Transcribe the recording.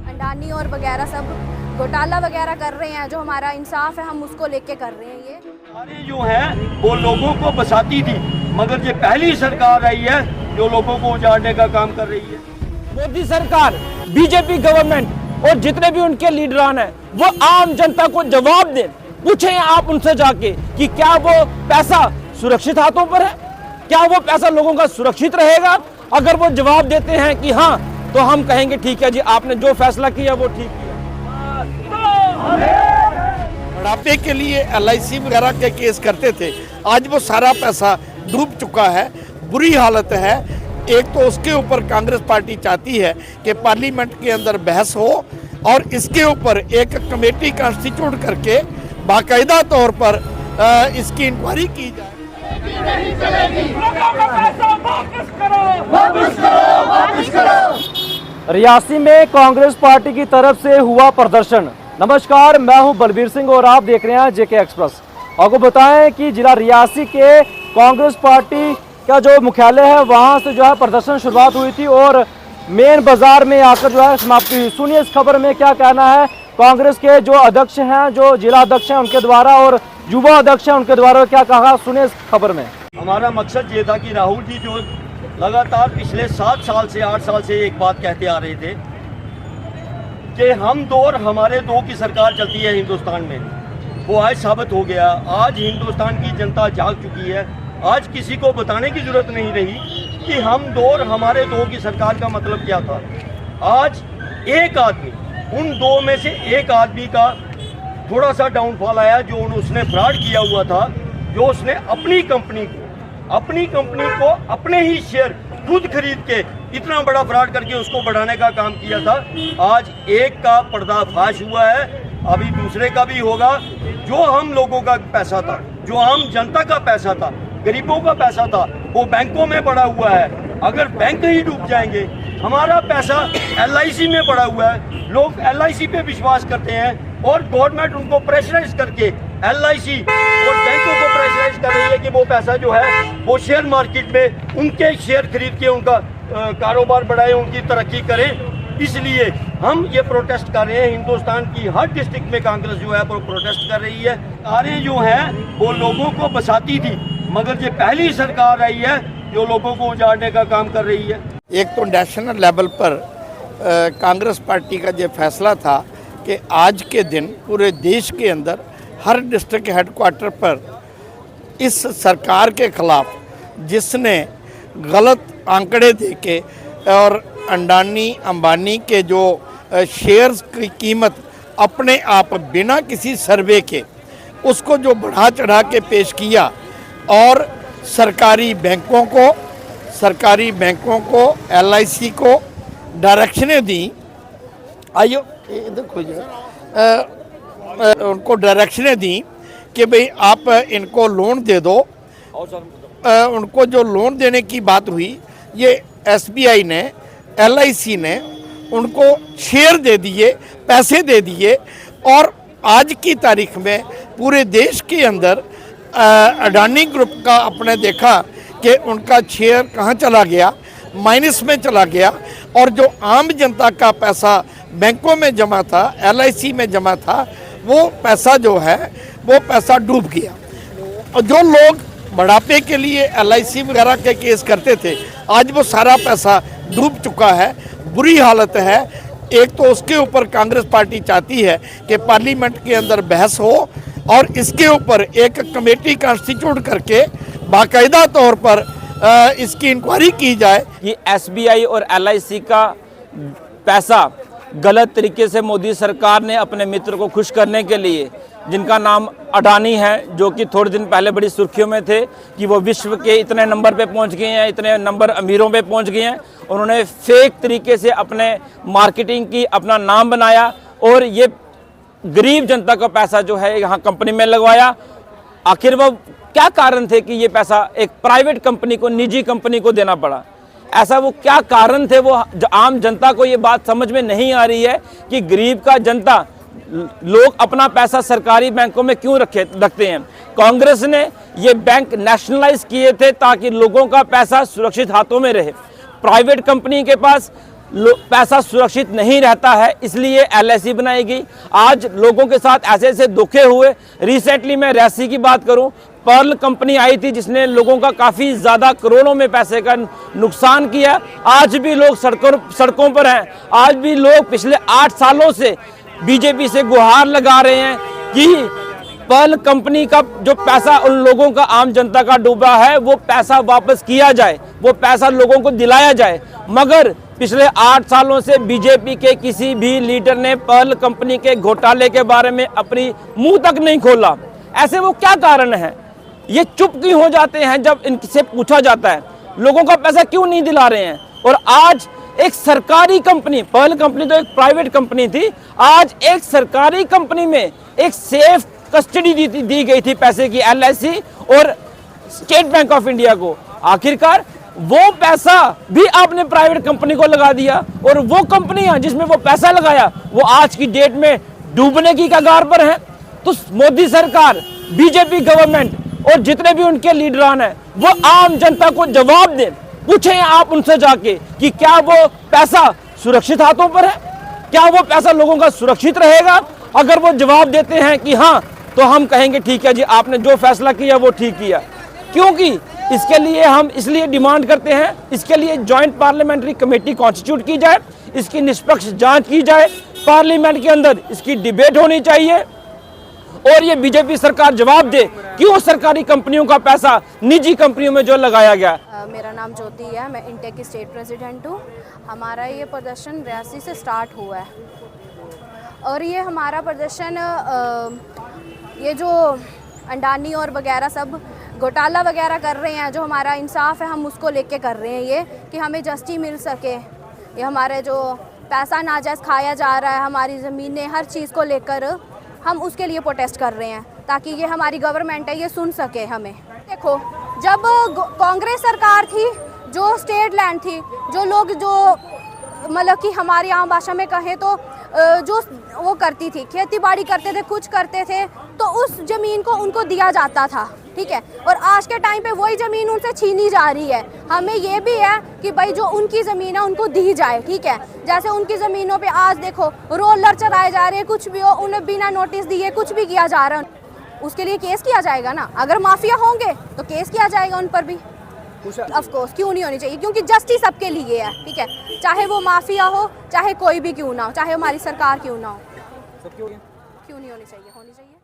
अंडानी और वगैरह सब घोटाला वगैरह कर रहे हैं, जो हमारा इंसाफ है हम उसको लेके कर रहे हैं। ये सरकारें जो है वो लोगों को बसाती थी, मगर ये पहली सरकार आई है जो लोगों को उजाड़ने का काम कर रही है। मोदी सरकार, बीजेपी गवर्नमेंट और जितने भी उनके लीडरान हैं वो आम जनता को जवाब दें। पूछें आप उनसे जाके कि क्या वो पैसा सुरक्षित हाथों पर है, क्या वो पैसा लोगों का सुरक्षित रहेगा। अगर वो जवाब देते हैं कि हाँ, तो हम कहेंगे ठीक है जी, आपने जो फैसला किया वो ठीक किया। बुढ़ापे के लिए LIC वगैरह के केस करते थे, आज वो सारा पैसा डूब चुका है, बुरी हालत है। एक तो उसके ऊपर कांग्रेस पार्टी चाहती है कि पार्लियामेंट के अंदर बहस हो और इसके ऊपर एक कमेटी कॉन्स्टिट्यूट करके बाकायदा तौर पर इसकी इंक्वायरी की जाए। रियासी में कांग्रेस पार्टी की तरफ से हुआ प्रदर्शन। नमस्कार, मैं हूं बलबीर सिंह और आप देख रहे हैं JK एक्सप्रेस। आपको बताएं कि जिला रियासी के कांग्रेस पार्टी का जो मुख्यालय है वहां से जो है प्रदर्शन शुरुआत हुई थी और मेन बाजार में आकर जो है समाप्ति हुई। सुनिए इस खबर में क्या कहना है कांग्रेस के जो अध्यक्ष हैं, जो जिला अध्यक्ष हैं उनके द्वारा और युवा अध्यक्ष हैं उनके द्वारा क्या कहा, सुनिए इस खबर में। हमारा मकसद ये था कि राहुल जी जो लगातार पिछले 7 साल से 8 साल से एक बात कहते आ रहे थे कि हम दो और हमारे दो की सरकार चलती है हिंदुस्तान में, वो आज साबित हो गया। आज हिंदुस्तान की जनता जाग चुकी है। आज किसी को बताने की जरूरत नहीं रही कि हम दो और हमारे दो की सरकार का मतलब क्या था। आज एक आदमी, उन दो में से एक आदमी का थोड़ा सा डाउनफॉल आया, जो उसने फ्रॉड किया हुआ था, जो उसने अपनी कंपनी को अपने ही शेयर खुद खरीद के इतना बड़ा फ्रॉड करके उसको बढ़ाने का काम किया था। आज एक का पर्दाफाश हुआ है, अभी दूसरे का भी होगा। जो हम लोगों का पैसा था, जो आम जनता का पैसा था, गरीबों का पैसा था, वो बैंकों में पड़ा हुआ है। अगर बैंक ही डूब जाएंगे, हमारा पैसा LIC में पड़ा हुआ है, लोग LIC पे विश्वास करते हैं और गवर्नमेंट उनको प्रेशराइज करके LIC और बैंकों को प्रेशराइज कर रही है कि वो पैसा जो है वो शेयर मार्केट में उनके शेयर खरीद के उनका कारोबार बढ़ाएं, उनकी तरक्की करें। इसलिए हम ये प्रोटेस्ट कर रहे हैं। हिंदुस्तान की हर डिस्ट्रिक्ट में कांग्रेस जो है वो प्रोटेस्ट कर रही है। सरकारें जो हैं वो लोगों को बसाती थी, मगर ये पहली सरकार आई है जो लोगों को उजाड़ने का काम कर रही है। एक तो नेशनल लेवल पर कांग्रेस पार्टी का ये फैसला था कि आज के दिन पूरे देश के अंदर हर डिस्ट्रिक्ट हेडक्वार्टर पर इस सरकार के खिलाफ, जिसने गलत आंकड़े देके और अंबानी के जो शेयर्स की कीमत अपने आप बिना किसी सर्वे के उसको जो बढ़ा चढ़ा के पेश किया और सरकारी बैंकों को LIC को डायरेक्शनें दी, आइयो इधर खोजिए, उनको डायरेक्शनें दी कि भाई आप इनको लोन दे दो। उनको जो लोन देने की बात हुई, ये SBI ने, LIC ने उनको शेयर दे दिए, पैसे दे दिए और आज की तारीख में पूरे देश के अंदर अडानी ग्रुप का आपने देखा कि उनका शेयर कहाँ चला गया, माइनस में चला गया और जो आम जनता का पैसा बैंकों में जमा था, LIC में जमा था, वो पैसा जो है वो पैसा डूब गया। और जो लोग बुढ़ापे के लिए LIC वगैरह के केस करते थे, आज वो सारा पैसा डूब चुका है, बुरी हालत है। एक तो उसके ऊपर कांग्रेस पार्टी चाहती है कि पार्लियामेंट के अंदर बहस हो और इसके ऊपर एक कमेटी कॉन्स्टिट्यूट करके बाकायदा तौर पर इसकी इंक्वायरी की जाए। ये SBI और LIC का पैसा गलत तरीके से मोदी सरकार ने अपने मित्र को खुश करने के लिए, जिनका नाम अडानी है, जो कि थोड़े दिन पहले बड़ी सुर्खियों में थे कि वो विश्व के इतने नंबर पे पहुंच गए हैं, इतने नंबर अमीरों पे पहुंच गए हैं। उन्होंने फेक तरीके से अपने मार्केटिंग की अपना नाम बनाया और ये गरीब जनता का पैसा जो है यहाँ कंपनी में लगवाया। आखिर वो क्या कारण थे कि ये पैसा एक प्राइवेट कंपनी को, निजी कंपनी को देना पड़ा? ऐसा वो क्या कारण थे? वो आम जनता को ये बात समझ में नहीं आ रही है कि गरीब का जनता लोग अपना पैसा सरकारी बैंकों में क्यों रखते हैं? कांग्रेस ने ये बैंक नेशनलाइज किए थे ताकि लोगों का पैसा सुरक्षित हाथों में रहे। प्राइवेट कंपनी के पास पैसा सुरक्षित नहीं रहता है, इसलिए LIC बनाई गई। आज लोगों के साथ ऐसे ऐसे धोखे हुए। रिसेंटली मैं रैसी की बात करूं, पर्ल कंपनी आई थी जिसने लोगों का काफ़ी ज़्यादा करोड़ों में पैसे का नुकसान किया। आज भी लोग सड़कों पर हैं। आज भी लोग पिछले 8 सालों से बीजेपी से गुहार लगा रहे हैं कि पर्ल कंपनी का जो पैसा उन लोगों का, आम जनता का डूबा है, वो पैसा वापस किया जाए, वो पैसा लोगों को दिलाया जाए। मगर पिछले 8 सालों से बीजेपी के किसी भी लीडर ने पर्ल कंपनी के घोटाले के बारे में अपनी मुंह तक नहीं खोला। ऐसे वो क्या कारण है? ये चुप क्यों हो जाते हैं जब इनसे पूछा जाता है? लोगों का पैसा क्यों नहीं दिला रहे हैं? और आज एक सरकारी कंपनी, पर्ल कंपनी तो एक प्राइवेट कंपनी थी, आज एक सरकारी कंपनी में एक सेफ कस्टडी दी गई थी पैसे की, LIC और स्टेट बैंक ऑफ इंडिया को। आखिरकार वो पैसा भी आपने प्राइवेट कंपनी को लगा दिया, और वो कंपनियां जिसमें वो पैसा लगाया वो आज की डेट में डूबने की कगार पर है। तो मोदी सरकार, बीजेपी गवर्नमेंट और जितने भी उनके लीडरान हैं, वो आम जनता को जवाब दें। पूछें आप उनसे जाके कि क्या वो पैसा सुरक्षित हाथों पर है? क्या वो पैसा लोगों का सुरक्षित रहेगा? अगर वो जवाब देते हैं कि हाँ, तो हम कहेंगे ठीक है जी, आपने जो फैसला किया वो ठीक किया। क्योंकि इसके लिए हम इसलिए डिमांड करते हैं, इसके लिए जॉइंट पार्लियामेंट्री कमेटी कॉन्स्टिट्यूट की जाए, इसकी निष्पक्ष जांच की जाए, पार्लियामेंट के अंदर इसकी डिबेट होनी चाहिए, और ये बीजेपी सरकार जवाब दे क्यों सरकारी कंपनियों का पैसा निजी कंपनियों में जो लगाया गया। मेरा नाम ज्योति है, मैं इंटेक की स्टेट प्रेसिडेंट हूँ। हमारा ये प्रदर्शन रियासी से स्टार्ट हुआ है, और ये हमारा प्रदर्शन ये जो अंडानी और वगैरह सब घोटाला वगैरह कर रहे हैं, जो हमारा इंसाफ है हम उसको लेके कर रहे हैं, ये कि हमें जस्टिस मिल सके। ये हमारे जो पैसा नाजायज़ खाया जा रहा है, हमारी ज़मीनें, हर चीज़ को लेकर हम उसके लिए प्रोटेस्ट कर रहे हैं, ताकि ये हमारी गवर्नमेंट है ये सुन सके हमें। देखो, जब कांग्रेस सरकार थी, जो स्टेट लैंड थी, जो लोग जो मतलब कि हमारी आम भाषा में कहें तो जो वो करती थी, खेती बाड़ी करते थे, कुछ करते थे, तो उस ज़मीन को उनको दिया जाता था, ठीक है। और आज के टाइम पे वही ज़मीन उनसे छीनी जा रही है। हमें ये भी है कि भाई जो उनकी ज़मीन है उनको दी जाए, ठीक है। जैसे उनकी ज़मीनों पे आज देखो रोलर चलाए जा रहे हैं, कुछ भी हो, उन्हें बिना नोटिस दिए कुछ भी किया जा रहा है, उसके लिए केस किया जाएगा ना। अगर माफिया होंगे तो केस किया जाएगा उन पर भी। ऑफ कोर्स क्यों नहीं होनी चाहिए, क्योंकि जस्टिस सबके लिए है, ठीक है। चाहे वो माफिया हो, चाहे कोई भी क्यों ना हो, चाहे हमारी सरकार क्यों ना हो, क्यों नहीं होनी चाहिए, होनी चाहिए।